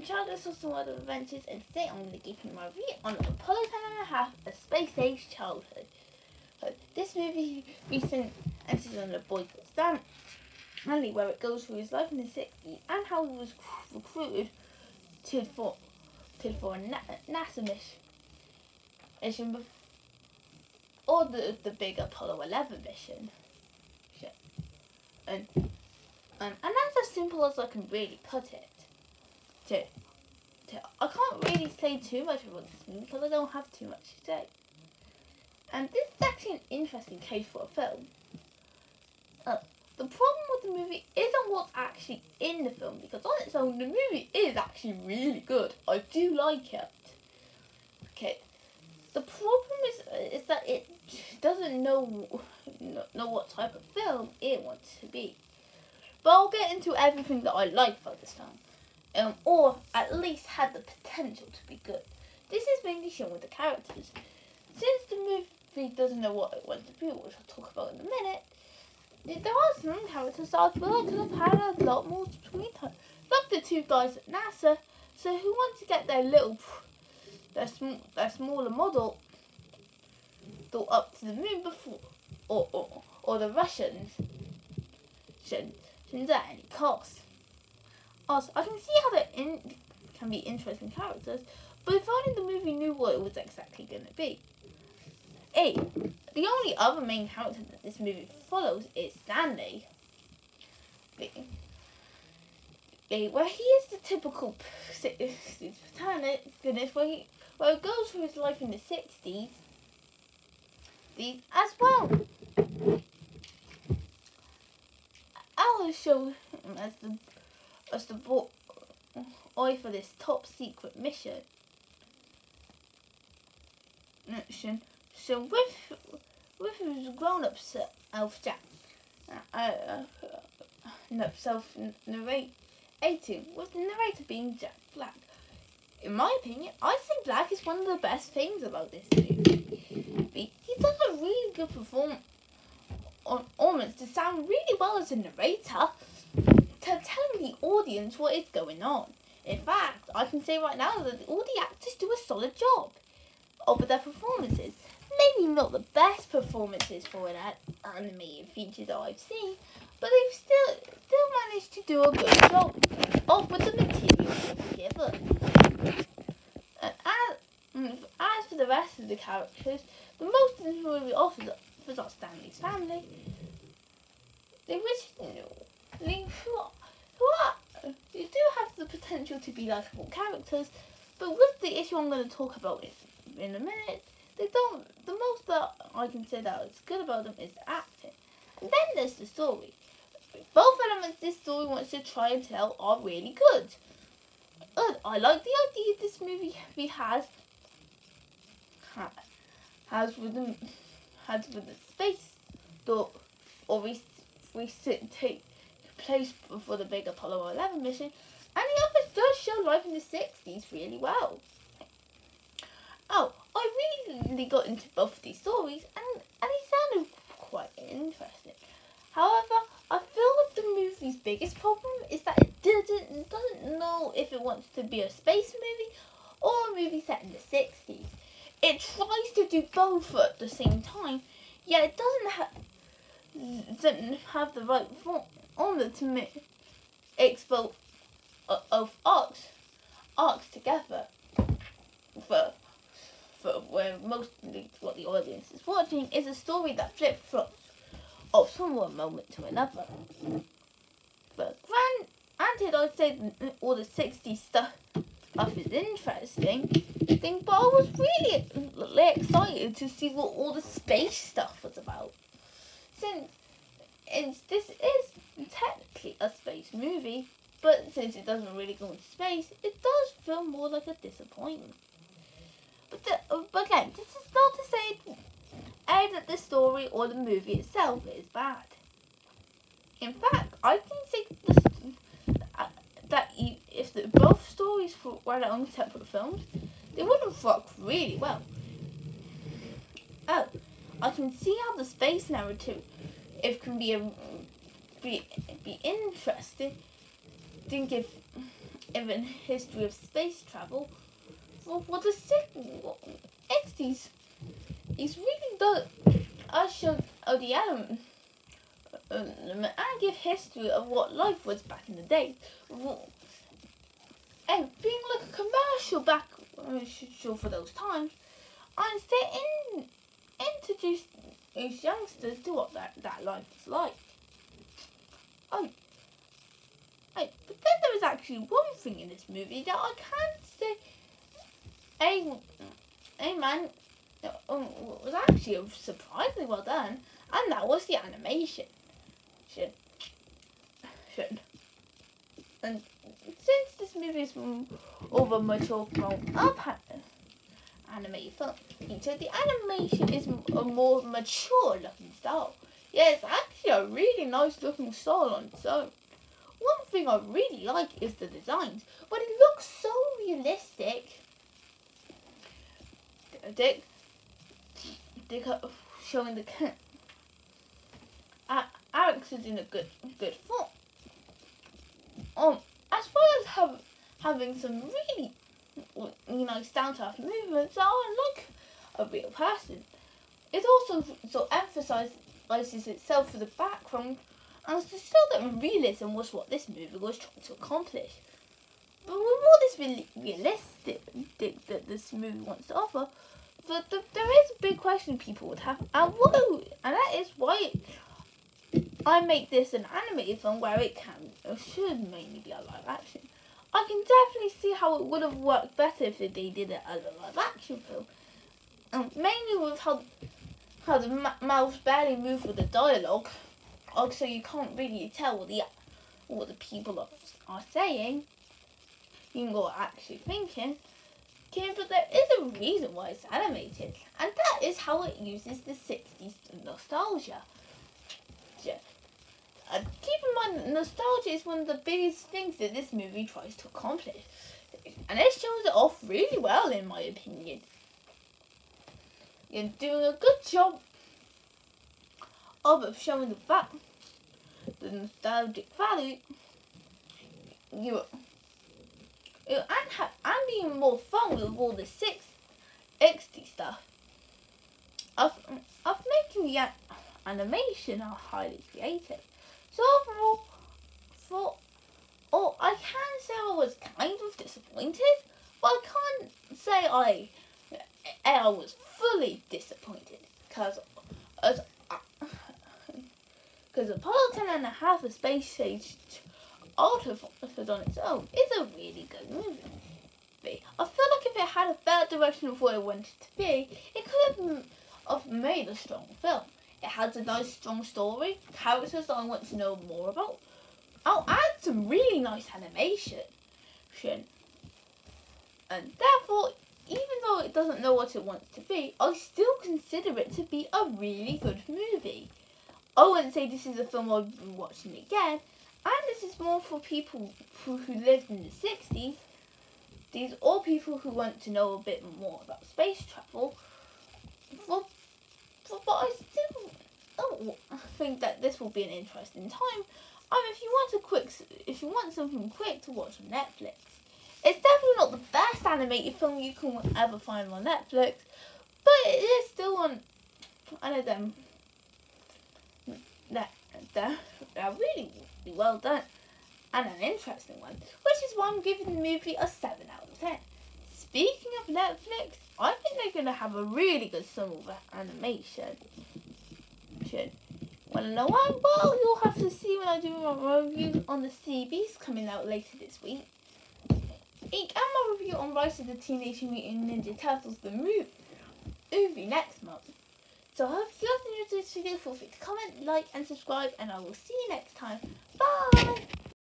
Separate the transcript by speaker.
Speaker 1: Childless of Some Other Adventures, and today I'm going to give you my review on Apollo 10½: A Space Age Childhood. So this movie enters on the boy called Stanley, where it goes through his life in the 60s and how he was recruited for a NASA mission or the big Apollo 11 mission. And that's as simple as I can really put it. I can't really say too much about this movie because I don't have too much to say. And this is actually an interesting case for a film. The problem with the movie isn't what's actually in the film, because on its own the movie is actually really good. I do like it. Okay. The problem is that it doesn't know what type of film it wants to be. But I'll get into everything that I like about this film, or at least had the potential to be good. This is mainly shown with the characters. Since the movie doesn't know what it wants to be, which I'll talk about in a minute, there are some characters that I feel like could have had a lot more screen time. Like the two guys at NASA, who want to get their smaller model up to the moon before, or the Russians shouldn't at any cost. Also, I can see how they can be interesting characters, but if only the movie knew what it was exactly going to be. The only other main character that this movie follows is Stanley, where he is the typical protagonist, where it goes through his life in the 60s as well. I'll show him as the boy for this top secret mission. So with his grown-up self, Jack, self-narrating, with the narrator being Jack Black. In my opinion, I think Black is one of the best things about this movie. He does a really good performance to sound really well as a narrator, to tell the audience what is going on. In fact, I can say right now that all the actors do a solid job over their performances. Maybe not the best performances for an animated feature that I've seen, but they've still managed to do a good job with the material given. And as for the rest of the characters, the most of this movie offers are Stanley's family. Who do have the potential to be likable characters, but with the issue I'm going to talk about in a minute, they don't. The most that I can say that is good about them is the acting, and then there's the story. Both elements this story wants to try and tell are really good. I like the idea this movie has with the space door, or take place before the big Apollo 11 mission, and the office does show life in the 60s really well. I really got into both of these stories, and they sounded quite interesting. However, I feel like the movie's biggest problem is that it doesn't know if it wants to be a space movie or a movie set in the 60s. It tries to do both at the same time, yet it doesn't have the right formula to expose of arcs together. Where mostly what the audience is watching is a story that flip-flops from one moment to another. But granted, I'd say all the 60s stuff is interesting, but I was really excited to see what all the space stuff was about. Since this is technically a space movie, but since it doesn't really go into space, it does feel more like a disappointment. But again, this is not to say that the story or the movie itself is bad. In fact, I can say that if both stories were their own separate films, they would have worked really well. I can see how the space narrative can be interesting. Think if even history of space travel. For the 60s, it's really does show the element and give history of what life was back in the day. And being like a commercial back show for those times, and they introduced these youngsters to what that life is like. But then there was actually one thing in this movie that I can say a man was actually surprisingly well done, and that was the animation. And since this movie is over mature grown up animated film, so the animation is a more mature looking style. Yeah, it's actually a really nice looking style on its own. One thing I really like is the designs, but it looks so realistic. They showing the Alex is in a good form. As far as having some really nice down-to-earth movements that are like a real person, it also sort of emphasises itself for the background and to show that realism was what this movie was trying to accomplish. But with all this realistic that this movie wants to offer, there is a big question people would have, and that is why I make this an animated film where it can or should mainly be a live action. I can definitely see how it would have worked better if they did it as a live action film. Mainly with how the mouths barely move with the dialogue, so you can't really tell what the people are saying. You can go actually thinking. Okay, but there is a reason why it's animated, and that is how it uses the 60s nostalgia. Keep in mind, nostalgia is one of the biggest things that this movie tries to accomplish, and it shows it off really well, in my opinion. You're doing a good job of showing the nostalgic value. And being more fun with all the 60 stuff of making the animation are highly creative. So overall, I can say I was kind of disappointed, but I can't say I was fully disappointed because Apollo 10.5: A Space Age Artifact on its own is a really good movie. I feel like if it had a better direction of what it wanted to be, it could have made a strong film. It has a nice, strong story, characters that I want to know more about. I'll add some really nice animation. And therefore, even though it doesn't know what it wants to be, I still consider it to be a really good movie. I wouldn't say this is a film I'll be watching again, and this is more for people who lived in the 60s. These are people who want to know a bit more about space travel. But I still think that this will be an interesting time. If you want something quick to watch on Netflix, it's definitely not the best animated film you can ever find on Netflix, but it is still one of them that are really well done and an interesting one, which is why I'm giving the movie a 7 out of 10. Speaking of Netflix, I think they're going to have a really good summer of animation. Want to know why? Well, you'll have to see when I do my review on the CBs coming out later this week. And my review on Rise of the Teenage Mutant Ninja Turtles, the movie next month. So I hope you guys enjoyed this video. Feel free to comment, like and subscribe, and I will see you next time. Bye!